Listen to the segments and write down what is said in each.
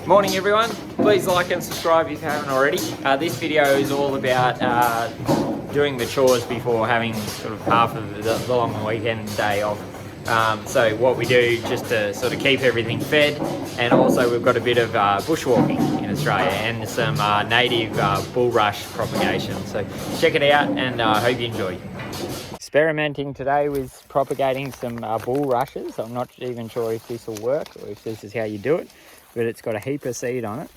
Morning everyone, please like and subscribe if you haven't already. This video is all about doing the chores before having sort of half of the long weekend day off. So what we do just to sort of keep everything fed, and also we've got a bit of bushwalking in Australia and some native bullrush propagation. So check it out and I hope you enjoy. Experimenting today with propagating some bulrushes. I'm not even sure if this will work or if this is how you do it, but it's got a heap of seed on it.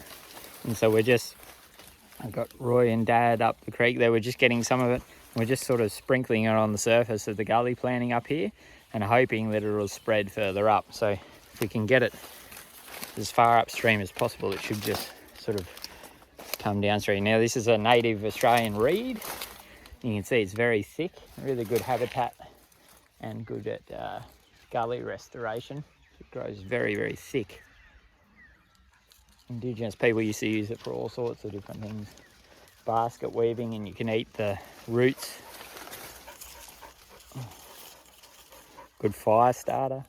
And so I've got Roy and Dad up the creek there. We're just getting some of it. We're just sort of sprinkling it on the surface of the gully planting up here and hoping that it'll spread further up. So if we can get it as far upstream as possible, it should just sort of come downstream. Now this is a native Australian reed. You can see it's very thick, really good habitat and good at gully restoration. It grows very, very thick. Indigenous people used to use it for all sorts of different things. Basket weaving, and you can eat the roots. Good fire starter.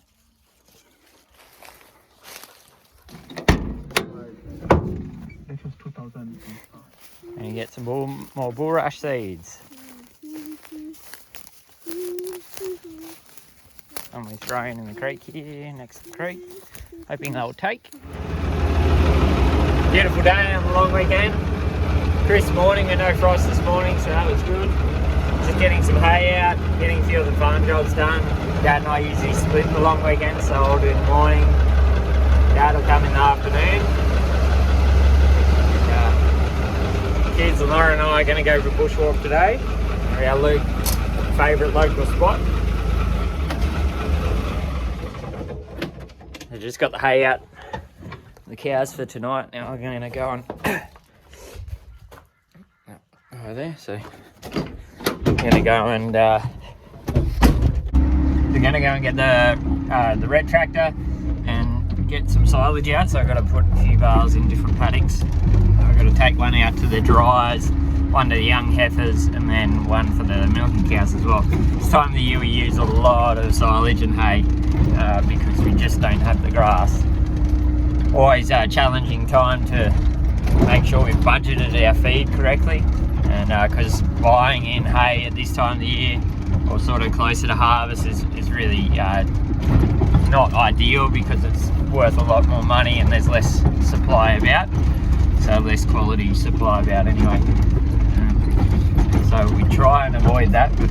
And you get some more bulrush seeds. And we're throwing in the creek here, next to the creek, hoping they'll take. Beautiful day on the long weekend. Crisp morning and no frost this morning, so that was good. Just getting some hay out, getting a few of the farm jobs done. Dad and I usually split the long weekend, so I'll do in the morning. Dad will come in the afternoon. Kids, Laura and I are going to go for a bushwalk today. Our favourite local spot. I just got the hay out, the cows for tonight. Now I'm going to go on over there. So I'm going to go and we're going to go and get the red tractor and get some silage out. So I've got to put a few bales in different paddocks. I've got to take one out to the dries, one to the young heifers, and then one for the milking cows as well. This time of the year we use a lot of silage and hay because we just don't have the grass. Always a challenging time to make sure we've budgeted our feed correctly, and because buying in hay at this time of the year or sort of closer to harvest is really not ideal, because it's worth a lot more money and there's less supply about. So less quality supply about anyway. So we try and avoid that, but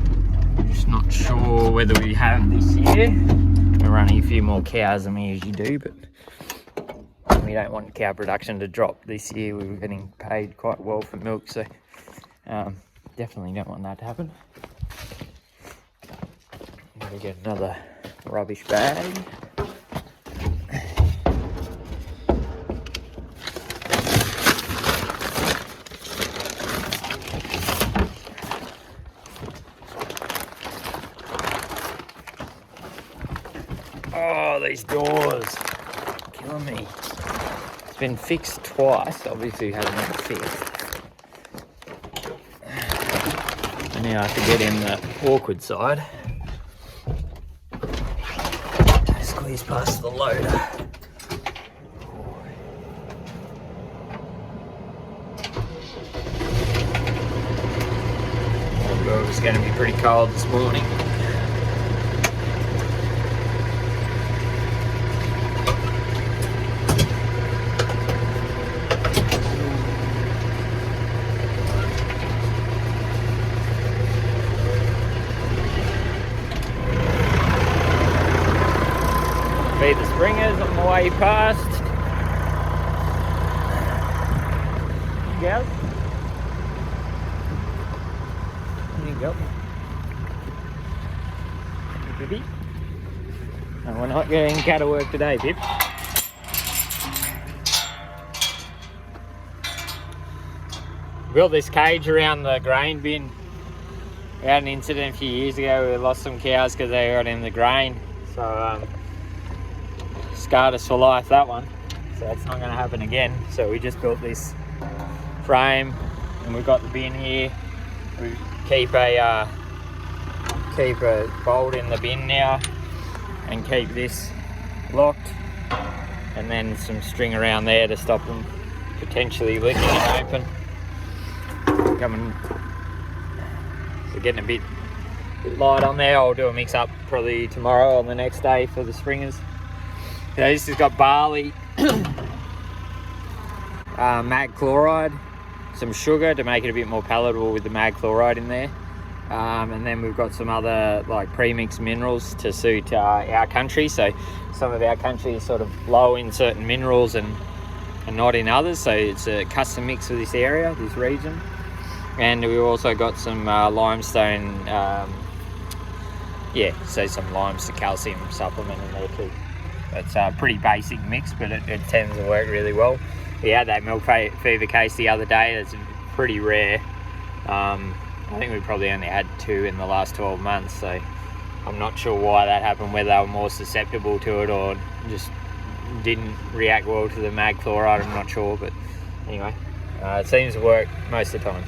we're just not sure whether we have this year. We're running a few more cows than we usually do, but we don't want cow production to drop this year. We were getting paid quite well for milk, so definitely don't want that to happen. I'm gonna get another rubbish bag. Oh, these doors, killing me. It's been fixed twice, obviously it hasn't been fixed. And now I have to get in the awkward side. Squeeze past the loader. It was going to be pretty cold this morning. Feed the springers on the way past. Go. There you go. Hey, Pippi. No, we're not getting cattle work today, Pip. Built this cage around the grain bin. We had an incident a few years ago. We lost some cows because they got in the grain. So scarred us for life, that one. So that's not going to happen again. So we just built this frame, and we've got the bin here. We keep a bolt in the bin now, and keep this locked. and then some string around there to stop them potentially leaking and open. So getting a bit light on there. I'll do a mix up probably tomorrow or the next day for the springers. So this has got barley, mag chloride, some sugar to make it a bit more palatable with the mag chloride in there, and then we've got some other like pre-mixed minerals to suit our country. So some of our country is sort of low in certain minerals and not in others, so it's a custom mix for this area, this region. And we've also got some limestone, so some limes to calcium supplement in there too. It's a pretty basic mix, but it tends to work really well. We had that milk fever case the other day. It's pretty rare. I think we probably only had 2 in the last 12 months, so I'm not sure why that happened, whether they were more susceptible to it or just didn't react well to the mag chloride. I'm not sure, but anyway, it seems to work most of the time.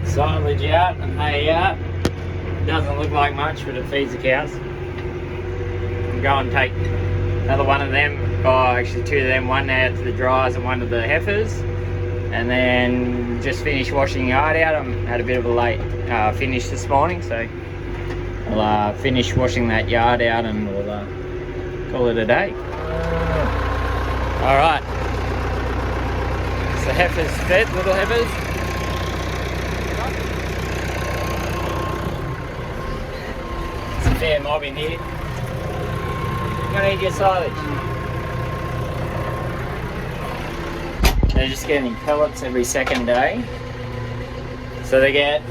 Silage out and hay out. Doesn't look like much, but it feeds the cows. I'm going to take another one of them, actually 2 of them, one out to the dryers and one to the heifers, and then just finished washing the yard out. I had a bit of a late finish this morning, so I'll finish washing that yard out and we'll call it a day. Alright, so heifers fed, little heifers. Fair mob in here. You're gonna eat your silage. They're just getting pellets every second day. So they're getting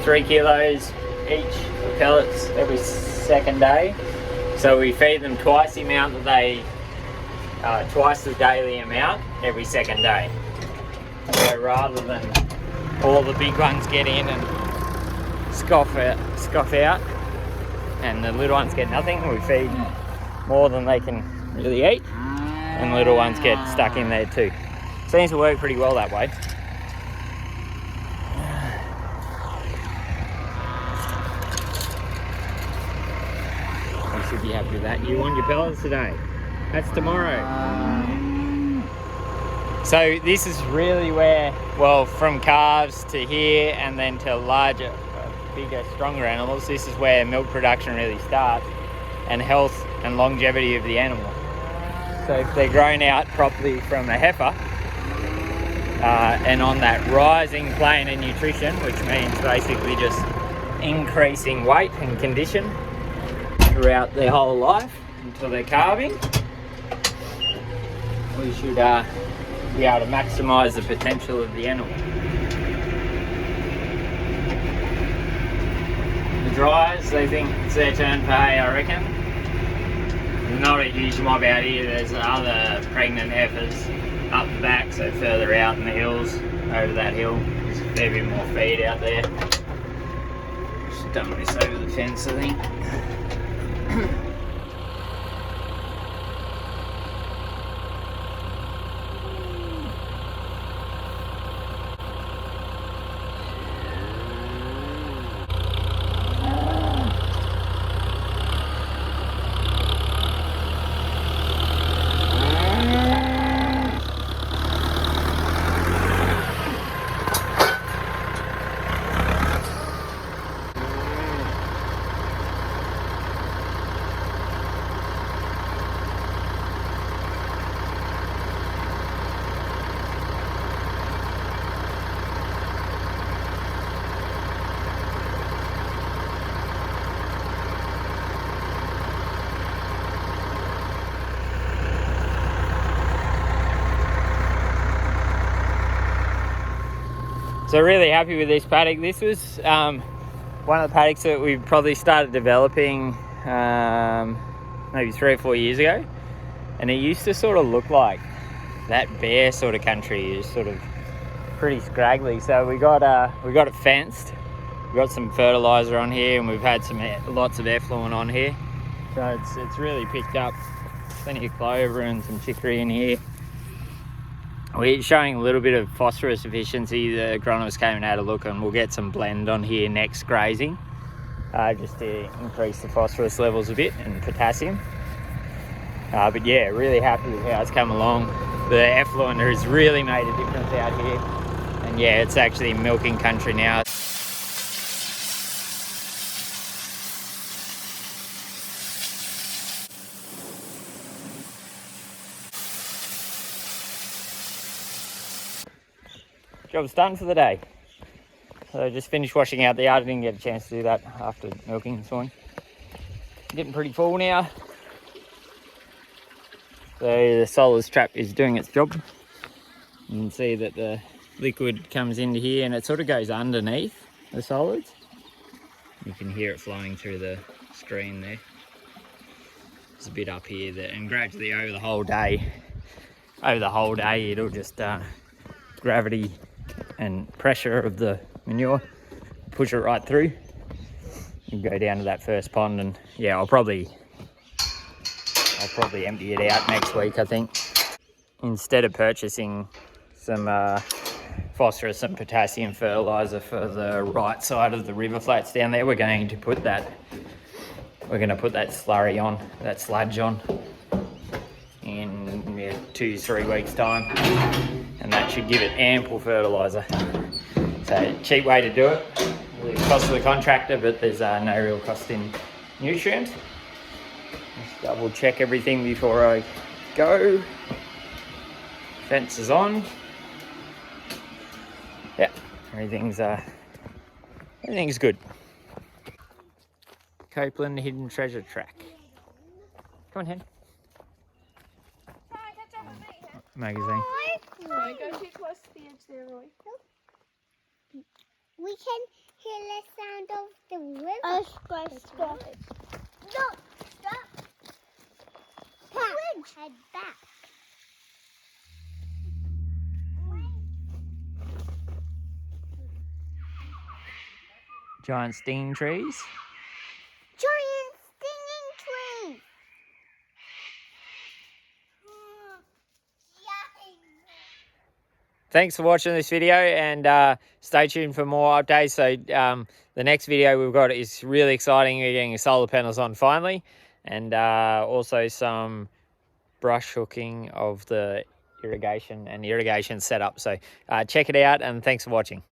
3 kilos each of pellets every second day. So we feed them twice the amount that they, twice the daily amount every second day. So rather than all the big ones get in and scoff out and the little ones get nothing, we feed more than they can really eat, and the little ones get stuck in there too. Seems to work pretty well that way. You should be happy with that. You want your pellets today? That's tomorrow. So this is really where, well, from calves to here and then to larger, bigger, stronger animals, this is where milk production really starts, and health and longevity of the animal. So if they're grown out properly from a heifer and on that rising plane of nutrition, which means basically just increasing weight and condition throughout their whole life until they're calving, we should be able to maximise the potential of the animal. Dryers, they think it's their turn for hay, I reckon. Not a huge mob out here. There's other pregnant heifers up the back, so further out in the hills, over that hill. There's a fair bit more feed out there. Just done this over the fence, I think. So really happy with this paddock. This was one of the paddocks that we probably started developing maybe 3 or 4 years ago, and it used to sort of look like that bare sort of country is sort of pretty scraggly. So we got it fenced. We got some fertilizer on here, and we've had lots of effluent on here. So it's really picked up. Plenty of clover and some chicory in here. We're showing a little bit of phosphorus efficiency. The agronomist came and had a look, and we'll get some blend on here next grazing, just to increase the phosphorus levels a bit and potassium. But yeah, really happy with how it's come along. The effluent has really made a difference out here, and yeah, it's actually milking country now. Job's done for the day. So I just finished washing out the yard. I didn't get a chance to do that after milking this morning. Getting pretty full now. So the solids trap is doing its job. You can see that the liquid comes into here and it sort of goes underneath the solids. You can hear it flowing through the screen there. There's a bit up here that, and gradually over the whole day it'll just gravity and pressure of the manure push it right through. You go down to that first pond, and yeah, I'll probably empty it out next week, I think. Instead of purchasing some phosphorus and potassium fertilizer for the right side of the river flats down there, we're going to put that slurry on, that sludge on, in 2-3 weeks time, and that should give it ample fertilizer. So cheap way to do it. Really cost of the contractor, but there's no real cost in nutrient. Just double check everything before I go. Fence is on. Yeah, everything's good. Copeland Hidden Treasure Track. Come on, Hen. Magazine. Roy, go too close to the edge there, Roy. We can hear the sound of the river. Stop. No, stop. Head back. Giant stinging trees. Giant stinging trees. Thanks for watching this video, and stay tuned for more updates. So the next video we've got is really exciting. We're getting solar panels on finally, and also some brush hooking of the irrigation setup. So check it out, and thanks for watching.